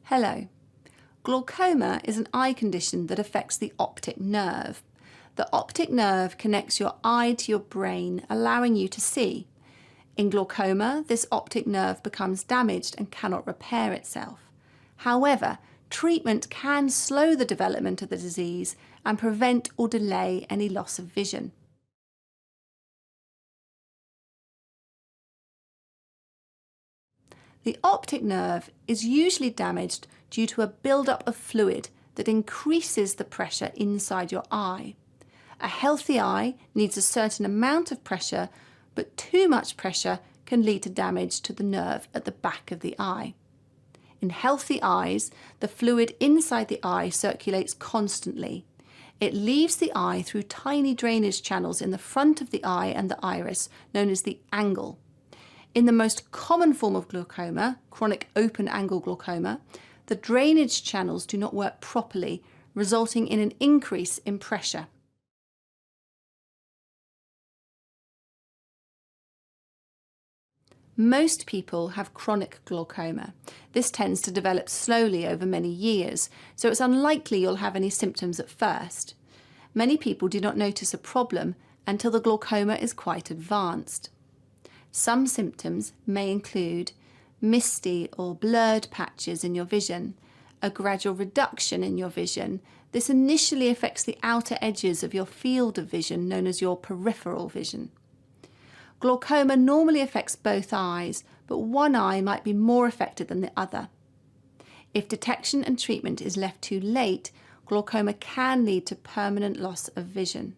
Hello. Glaucoma is an eye condition that affects the optic nerve. The optic nerve connects your eye to your brain, allowing you to see. In glaucoma, this optic nerve becomes damaged and cannot repair itself. However, treatment can slow the development of the disease and prevent or delay any loss of vision. The optic nerve is usually damaged due to a buildup of fluid that increases the pressure inside your eye. A healthy eye needs a certain amount of pressure, but too much pressure can lead to damage to the nerve at the back of the eye. In healthy eyes, the fluid inside the eye circulates constantly. It leaves the eye through tiny drainage channels in the front of the eye and the iris, known as the angle. In the most common form of glaucoma, chronic open-angle glaucoma, the drainage channels do not work properly, resulting in an increase in pressure. Most people have chronic glaucoma. This tends to develop slowly over many years, so it's unlikely you'll have any symptoms at first. Many people do not notice a problem until the glaucoma is quite advanced. Some symptoms may include misty or blurred patches in your vision, a gradual reduction in your vision. This initially affects the outer edges of your field of vision, known as your peripheral vision. Glaucoma normally affects both eyes, but one eye might be more affected than the other. If detection and treatment is left too late, glaucoma can lead to permanent loss of vision.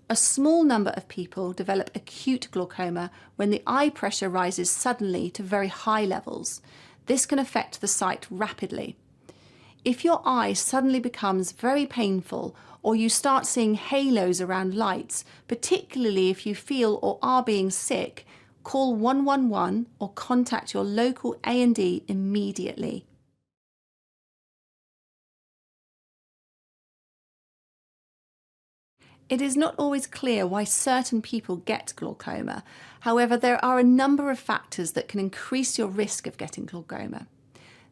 A small number of people develop acute glaucoma when the eye pressure rises suddenly to very high levels. This can affect the sight rapidly. If your eye suddenly becomes very painful, or you start seeing halos around lights, particularly if you feel or are being sick, call 111 or contact your local A&E immediately. It is not always clear why certain people get glaucoma. However, there are a number of factors that can increase your risk of getting glaucoma.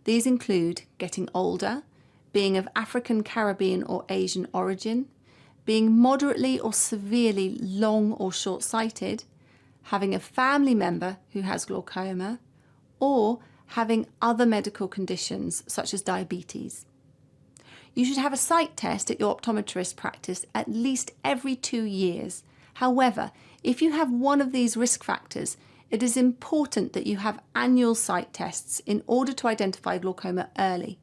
These include getting older, being of African, Caribbean or Asian origin, being moderately or severely long or short-sighted, having a family member who has glaucoma, or having other medical conditions such as diabetes. You should have a sight test at your optometrist practice at least every 2 years. However, if you have one of these risk factors, it is important that you have annual sight tests in order to identify glaucoma early.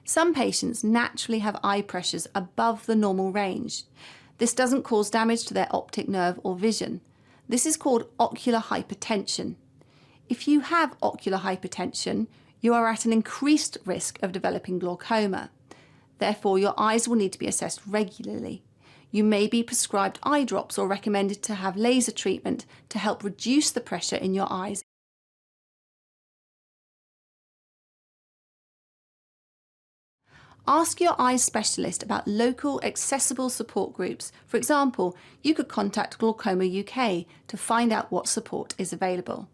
Some patients naturally have eye pressures above the normal range. This doesn't cause damage to their optic nerve or vision. This is called ocular hypertension. If you have ocular hypertension, you are at an increased risk of developing glaucoma. Therefore, your eyes will need to be assessed regularly. You may be prescribed eye drops or recommended to have laser treatment to help reduce the pressure in your eyes. Ask your eye specialist about local accessible support groups. For example, you could contact Glaucoma UK to find out what support is available.